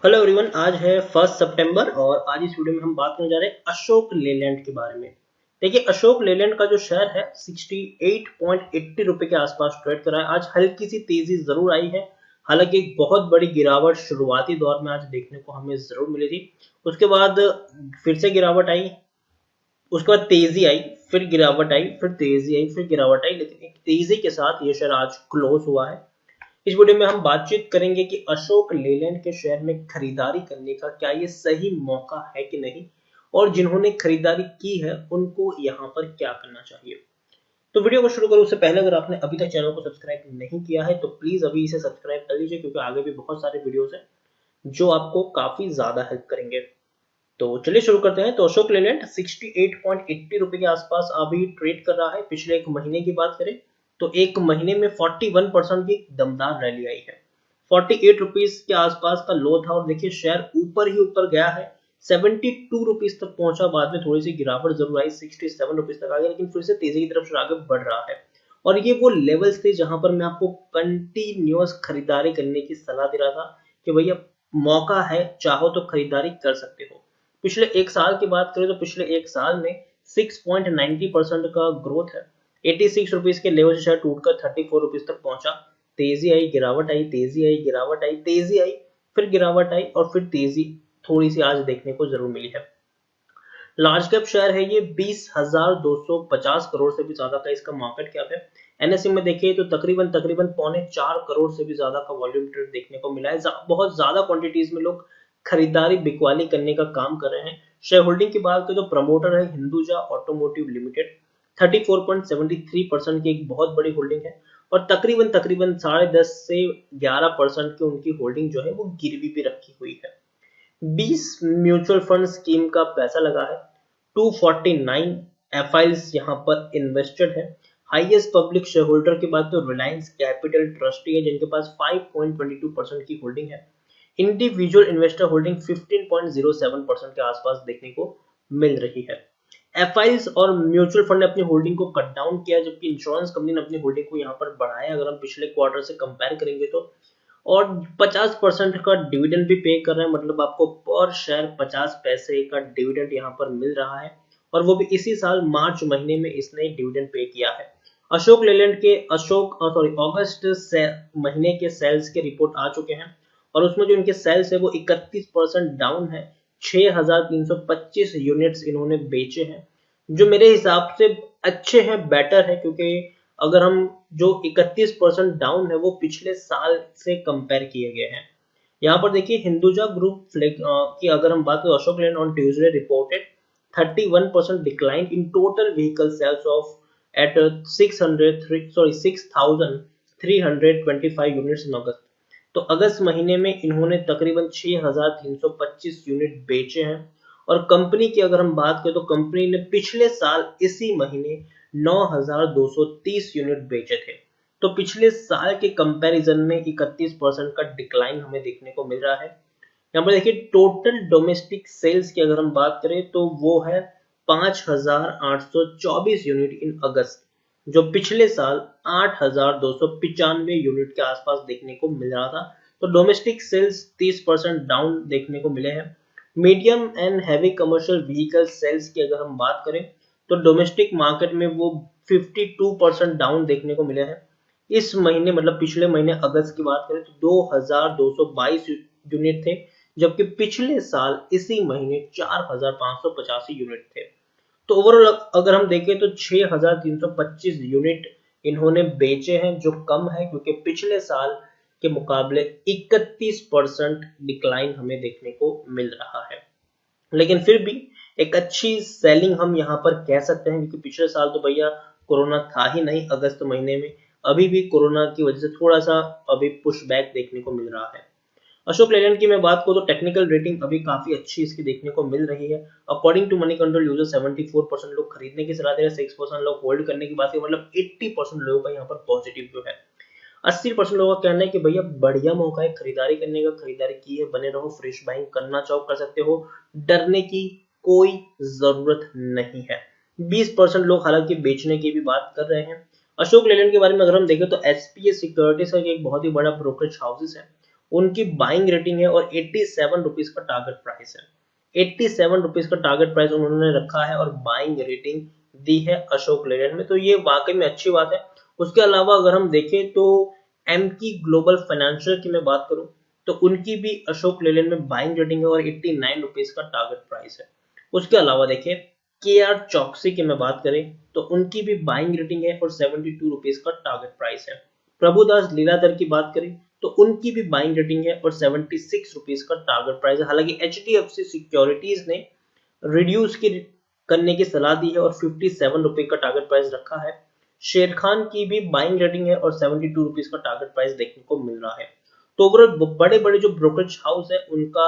Hello everyone, आज है 1 सितंबर और आज इस वीडियो में हम बात करने जा रहे हैं अशोक लेलैंड के बारे में। देखिए, अशोक लेलैंड का जो शेयर है 68.80 रुपए के आसपास ट्रेड कर रहा है। आज हल्की सी तेजी जरूर आई है, हालांकि एक बहुत बड़ी गिरावट शुरुआती दौर में आज देखने को हमें जरूर मिली थी। उसके बाद फिर से गिरावट आई, उसके बाद तेजी आई, फिर गिरावट आई, फिर तेजी आई, फिर गिरावट आई, लेकिन एक तेजी के साथ ये शेयर आज क्लोज हुआ है। इस वीडियो में हम बातचीत करेंगे कि अशोक लेलैंड के शेयर में खरीदारी करने का क्या ये सही मौका है कि नहीं, और जिन्होंने खरीदारी की है उनको यहाँ पर क्या करना चाहिए। तो वीडियो को शुरू करो उससे पहले अगर आपने अभी तक चैनल को सब्सक्राइब नहीं किया है तो प्लीज अभी इसे सब्सक्राइब कर लीजिए, क्योंकि आगे भी बहुत सारे वीडियोस हैं जो आपको काफी ज्यादा हेल्प करेंगे। तो चलिए शुरू करते हैं। तो अशोक लेलैंड 68.80 रुपए के आसपास अभी ट्रेड कर रहा है। पिछले एक महीने की बात करें तो एक महीने में 41% की दमदार रैली आई है। 48 रुपीज के आसपास का लो था और देखिए शेयर ऊपर ही ऊपर गया है, 72 रुपीज तक पहुंचा। बाद में थोड़ी सी गिरावट जरूर आई, 67 रुपीज तक आ गया, लेकिन फिर से तेजी की तरफ आगे बढ़ रहा है। और ये वो लेवल्स थे जहां पर मैं आपको कंटिन्यूअस खरीदारी करने की सलाह दे रहा था कि भैया मौका है, चाहो तो खरीदारी कर सकते हो। पिछले एक साल की बात करें तो पिछले एक साल में 6.90% का ग्रोथ है। 86 रुपीज के लेवल से शेयर टूटकर 34 रुपीज तक पहुंचा। तेजी आई, गिरावट आई, तेजी आई, गिरावट आई, तेजी आई, फिर गिरावट आई और फिर तेजी थोड़ी सी आज देखने को जरूर मिली है। लार्ज कैप शेयर है ये, 20,250 करोड़ से भी ज्यादा का इसका मार्केट कैप है। एनएसई में देखिए तो तकरीबन तकरीबन 3.25 करोड़ से भी ज्यादा का वॉल्यूम ट्रेड देखने को मिला है। बहुत ज्यादा क्वांटिटीज में लोग खरीदारी बिकवाली करने का काम कर रहे हैं। शेयर होल्डिंग की बात करें तो प्रमोटर है हिंदुजा ऑटोमोटिव लिमिटेड, 34.73% की एक बहुत बड़ी होल्डिंग है। और तकरीबन तकरीबन 10.5 से 11% की उनकी होल्डिंग जो है वो गिरवी भी रखी हुई है। 20 म्यूचुअल फंड स्कीम का पैसा लगा है। 249 एफआईएस यहाँ पर इन्वेस्टेड है। हाईएस्ट पब्लिक शेयर होल्डर की बात तो रिलायंस कैपिटल ट्रस्टी है, जिनके पास 5.22% की होल्डिंग है। इंडिविजुअल इन्वेस्टर होल्डिंग 15.07% के आसपास देखने को मिल रही है। एफआईएस और म्यूचुअल फंड ने अपनी होल्डिंग को कट डाउन किया, जबकि इंश्योरेंस कंपनी ने अपनी होल्डिंग को यहाँ पर बढ़ाया अगर हम पिछले क्वार्टर से कंपेयर करेंगे तो। और 50% का डिविडेंड भी पे कर रहे हैं, मतलब आपको पर शेयर 50 पैसे का डिविडेंड यहाँ पर मिल रहा है। और वो भी इसी साल मार्च महीने में इसने डिविडेंड पे किया है। अशोक लेलैंड के अगस्त से महीने के सेल्स के रिपोर्ट आ चुके हैं और उसमें जो इनके सेल्स है वो 31% डाउन है। 6,325 यूनिट्स इन्होंने बेचे हैं, जो मेरे हिसाब से अच्छे हैं, बेटर है, क्योंकि अगर हम जो 31% डाउन है वो पिछले साल से कंपेयर किए गए हैं। यहाँ पर देखिए हिंदुजा ग्रुप की अगर हम बात करें, Ashok Leyland on Tuesday reported 31% decline in total vehicle sales of at 6,325 units in August. तो अगस्त महीने में इन्होंने तकरीबन 6,325 यूनिट बेचे हैं। और कंपनी की अगर हम बात करें तो कंपनी ने पिछले साल इसी महीने 9,230 यूनिट बेचे थे। तो पिछले साल के कंपैरिजन में 31% का डिक्लाइन हमें देखने को मिल रहा है। यहाँ पर देखिए टोटल डोमेस्टिक सेल्स की अगर हम बात करें तो वो है 5,824 यूनिट इन अगस्त, जो पिछले साल 8,295 यूनिट के आसपास देखने को मिल रहा था। तो डोमेस्टिक सेल्स 30% डाउन देखने को मिले हैं। Medium and heavy commercial vehicle sales की अगर हम बात करें तो डोमेस्टिक मार्केट में वो 52% डाउन देखने को मिले हैं इस महीने, मतलब पिछले महीने अगस्त की बात करें तो 2,222 यूनिट थे, जबकि पिछले साल इसी महीने 4,585 यूनिट थे। तो ओवरऑल अगर हम देखें तो 6,325 यूनिट इन्होंने बेचे हैं, जो कम है, क्योंकि पिछले साल के मुकाबले 31% डिक्लाइन हमें देखने को मिल रहा है। लेकिन फिर भी एक अच्छी सेलिंग हम यहाँ पर कह सकते हैं, क्योंकि पिछले साल तो भैया कोरोना था ही नहीं अगस्त महीने में। अभी भी कोरोना की वजह से थोड़ा सा अभी पुश बैक देखने को मिल रहा है। अशोक लेलैंड की मैं बात करूं तो टेक्निकल रेटिंग अभी काफी अच्छी इसकी देखने को मिल रही है। According to Moneycontrol user 74% लोग खरीदने की सलाह दे रहे हैं, 6% लोग होल्ड करने की बात है, मतलब 80% लोगों का यहाँ पर पॉजिटिव व्यू है। 80% लोगों का कहना है कि भैया बढ़िया मौका है खरीदारी करने का, खरीदारी की है, बने रहो, फ्रेश बाइंग करना चाहो कर सकते हो, डरने की कोई जरूरत नहीं है। 20% लोग हालांकि बेचने की भी बात कर रहे हैं। अशोक लेलैंड के बारे में अगर हम देखें तो एसपीएस सिक्योरिटीज का एक बहुत ही बड़ा ब्रोकरेज हाउसेस है उनकी बाइंग रेटिंग है और 87 रुपीज का टारगेट प्राइस है। 87 रुपीज का टारगेट प्राइस उन्होंने रखा है और बाइंग रेटिंग दी है अशोक लेलैंड में, तो ये वाकई में अच्छी बात है। उसके अलावा अगर हम देखें तो एम की ग्लोबल फाइनेंशियल की मैं बात करूं तो उनकी भी अशोक लेलैंड में बाइंग रेटिंग है और 89 रुपीज का टारगेट प्राइस है। उसके अलावा देखिए के आर चौकसी की मैं बात करें तो उनकी भी बाइंग रेटिंग है और 72 रुपीज का टारगेट प्राइस है। प्रभुदास लीलाधर की बात करें तो उनकी भी बाइंग रेटिंग है और 76 रुपीज का टारगेट प्राइस है। हालांकि एचडीएफसी सिक्योरिटीज ने रिड्यूस की करने की सलाह दी है और 57 रुपए का टारगेट प्राइस रखा है। शेर खान की भी बाइंग रेटिंग है और 72 रुपीज का टारगेट प्राइस देखने को मिल रहा है। तो ओवरऑल बड़े बड़े जो ब्रोकरेज हाउस है उनका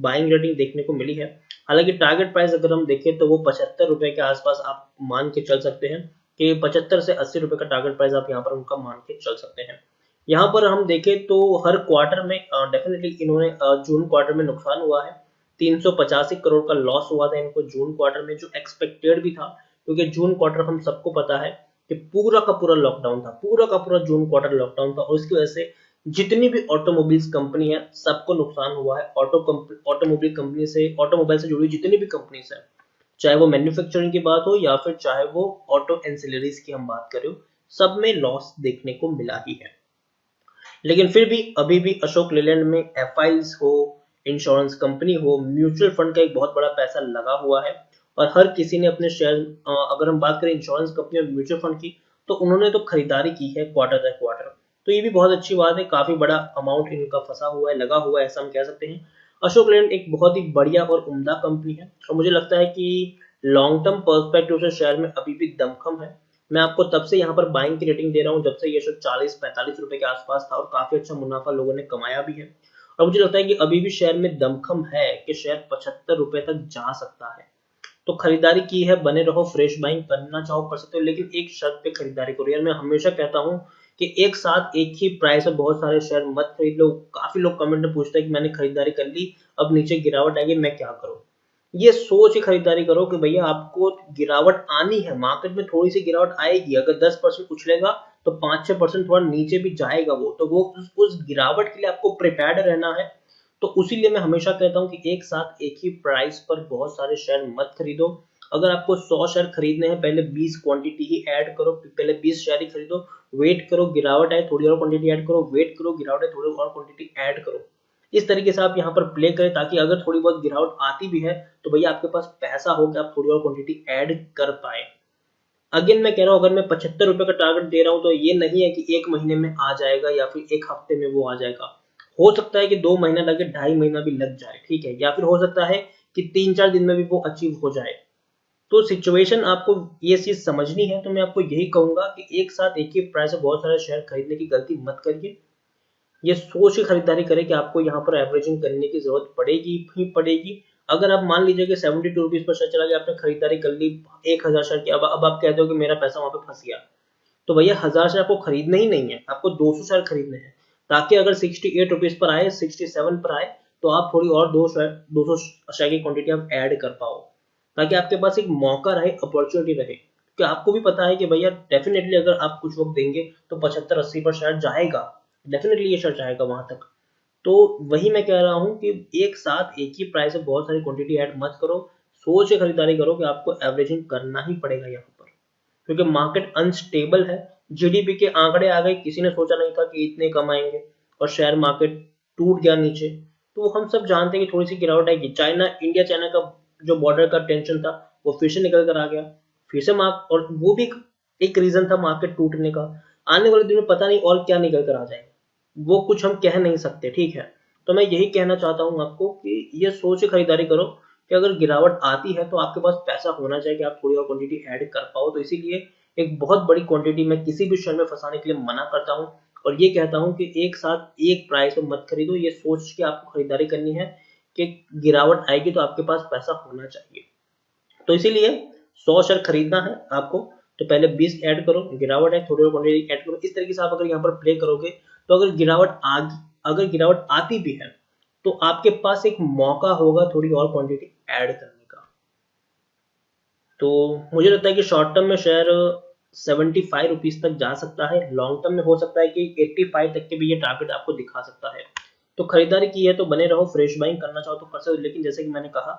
बाइंग रेटिंग देखने को मिली है। हालांकि टारगेट प्राइस अगर हम देखें तो वो 75 रुपए के आसपास आप मान के चल सकते हैं कि 75 से 80 रुपए का टारगेट प्राइस आप यहाँ पर उनका मान के चल सकते हैं। यहाँ पर हम देखें तो हर क्वार्टर में डेफिनेटली इन्होंने जून क्वार्टर में नुकसान हुआ है, 385 करोड़ का लॉस हुआ था इनको जून क्वार्टर में, जो एक्सपेक्टेड भी था क्योंकि जून क्वार्टर हम सबको पता है कि पूरा का पूरा लॉकडाउन था, पूरा का पूरा जून क्वार्टर लॉकडाउन था और उसकी वजह से जितनी भी ऑटोमोबाइल्स कंपनी है सबको नुकसान हुआ है। ऑटोमोबाइल कंपनी से, ऑटोमोबाइल से जुड़ी जितनी भी कंपनीज है, चाहे वो मैन्युफैक्चरिंग की बात हो या फिर चाहे वो ऑटो एंसिलरीज की हम बात करें, सब में लॉस देखने को मिला ही है। लेकिन फिर भी अभी भी अशोक लेलैंड में एफआईज हो, इंश्योरेंस कंपनी हो, म्यूचुअल फंड का एक बहुत बड़ा पैसा लगा हुआ है और हर किसी ने अपने शेयर, अगर हम बात करें इंश्योरेंस कंपनी और म्यूचुअल फंड की, तो उन्होंने तो खरीदारी की है क्वार्टर बाय क्वार्टर। तो ये भी बहुत अच्छी बात है, काफी बड़ा अमाउंट इनका फंसा हुआ है, लगा हुआ है, ऐसा हम कह सकते हैं। अशोक लेलैंड एक बहुत ही बढ़िया और उम्दा कंपनी है और मुझे लगता है कि लॉन्ग टर्म पर्सपेक्टिव से शेयर में अभी भी दमखम है। मैं आपको तब से यहाँ पर बाइंग की रेटिंग दे रहा हूँ जब से ये शेयर 40-45 रुपए के आसपास था और काफी अच्छा मुनाफा लोगों ने कमाया भी है। और मुझे लगता है कि अभी भी शेयर में दमखम है कि शेयर 75 रुपए तक जा सकता है। तो खरीदारी की है, बने रहो, फ्रेश बाइंग करना चाहो कर सकते हो, लेकिन एक शर्त पे खरीदारी करो। यार मैं हमेशा कहता हूँ कि एक साथ एक ही प्राइस में बहुत सारे शेयर मत खरीद लो। काफी लोग कमेंट में पूछते हैं कि मैंने खरीदारी कर ली, अब नीचे गिरावट आएगी, मैं क्या करूँ। ये सोच के खरीदारी करो कि भैया आपको गिरावट आनी है, मार्केट में थोड़ी सी गिरावट आएगी, अगर 10% उछलेगा तो 5-6% थोड़ा नीचे भी जाएगा वो, तो वो उस गिरावट के लिए आपको प्रिपेयर्ड रहना है। तो उसीलिए मैं हमेशा कहता हूं कि एक साथ एक ही प्राइस पर बहुत सारे शेयर मत खरीदो। अगर आपको 100 शेयर खरीदने हैं, पहले 20 क्वांटिटी ही ऐड करो, पहले 20 शेयर ही खरीदो, वेट करो गिरावट आए, थोड़ी और क्वांटिटी ऐड करो, वेट करो गिरावट आए, थोड़ी और क्वांटिटी ऐड करो। इस तरीके से आप यहाँ पर प्ले करें ताकि अगर थोड़ी बहुत गिरावट आती भी है तो भैया आपके पास पैसा हो कि आप थोड़ी और क्वांटिटी ऐड कर पाए। अगेन मैं कह रहा हूँ, अगर मैं 75 रुपए का टारगेट दे रहा हूँ तो ये नहीं है कि एक महीने में आ जाएगा या फिर एक हफ्ते में वो आ जाएगा। हो सकता है कि 2 महीना लगे, 2.5 महीना भी लग जाए, ठीक है, या फिर हो सकता है कि 3-4 दिन में भी वो अचीव हो जाए। तो सिचुएशन आपको ये चीज समझनी है। तो मैं आपको यही कहूंगा कि एक साथ एक ही प्राइस में बहुत सारे शेयर खरीदने की गलती मत करिए। ये सोच के खरीदारी करें कि आपको यहाँ पर एवरेजिंग करने की जरूरत पड़ेगी ही पड़ेगी। अगर आप मान लीजिए कि 72 रुपीज पर शेयर चला गया, आपने खरीदारी कर ली 1000 शेयर की, अब आप कहते हो कि मेरा पैसा वहां पे फंस गया, तो भैया 1000 शेयर आपको खरीदने ही नहीं है, आपको 200 शेयर खरीदने हैं, ताकि अगर 68 रुपीज पर आए, 67 पर आए, तो आप थोड़ी और 200 शेयर की क्वांटिटी आप ऐड कर पाओ, ताकि आपके पास एक मौका रहे, अपॉर्चुनिटी रहे। कि आपको भी पता है कि भैया डेफिनेटली अगर आप कुछ वक्त देंगे तो 75-80 पर शेयर जाएगा, डेफिनेटली ये शेयर जाएगा वहां तक। तो वही मैं कह रहा हूं कि एक साथ एक ही प्राइस में बहुत सारी क्वांटिटी ऐड मत करो, सोच के खरीदारी करो कि आपको एवरेजिंग करना ही पड़ेगा यहाँ पर, क्योंकि मार्केट अनस्टेबल है। जीडीपी के आंकड़े आ गए, किसी ने सोचा नहीं था कि इतने कम आएंगे और शेयर मार्केट टूट गया नीचे। तो हम सब जानते हैं कि थोड़ी सी गिरावट आएगी। इंडिया चाइना का जो बॉर्डर का टेंशन था वो फिर से निकल कर आ गया, फिर से और वो भी एक रीजन था मार्केट टूटने का। आने वाले दिन में पता नहीं और क्या निकल कर आ जाएगा, वो कुछ हम कह नहीं सकते, ठीक है। तो मैं यही कहना चाहता हूं आपको कि ये सोच के खरीदारी करो कि अगर गिरावट आती है तो आपके पास पैसा होना चाहिए कि आप थोड़ी और क्वांटिटी ऐड कर पाओ। तो इसीलिए एक बहुत बड़ी क्वांटिटी मैं किसी भी शेयर में फंसाने के लिए मना करता हूं और ये कहता हूं कि एक साथ एक प्राइस में मत खरीदो। ये सोच के आपको खरीदारी करनी है कि गिरावट आएगी तो आपके पास पैसा होना चाहिए। तो इसीलिए 100 शेयर खरीदना है आपको तो पहले 20 ऐड करो, गिरावट है थोड़ी और क्वांटिटी ऐड करो। इस तरीके से आप अगर यहाँ पर प्ले करोगे तो अगर गिरावट आती भी है तो आपके पास एक मौका होगा थोड़ी और क्वांटिटी ऐड करने का। तो मुझे लगता है कि शॉर्ट टर्म में शेयर 75 रुपीज तक जा सकता है, लॉन्ग टर्म में हो सकता है कि 85 तक के भी ये टारगेट आपको दिखा सकता है, तो खरीदारी की है तो बने रहो, फ्रेश बाइंग करना चाहो तो कर सकते हो, लेकिन जैसे कि मैंने कहा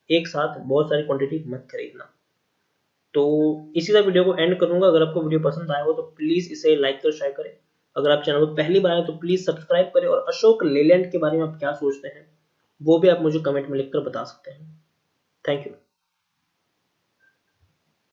एक साथ बहुत सारी क्वांटिटी मत खरीदना। तो इसी तरह वीडियो को एंड करूंगा। अगर आपको वीडियो पसंद आया हो तो प्लीज इसे लाइक कर शेयर करें। अगर आप चैनल पर पहली बार आए तो प्लीज सब्सक्राइब करें, और अशोक लेलैंड के बारे में आप क्या सोचते हैं वो भी आप मुझे कमेंट में लिखकर बता सकते हैं। Thank you.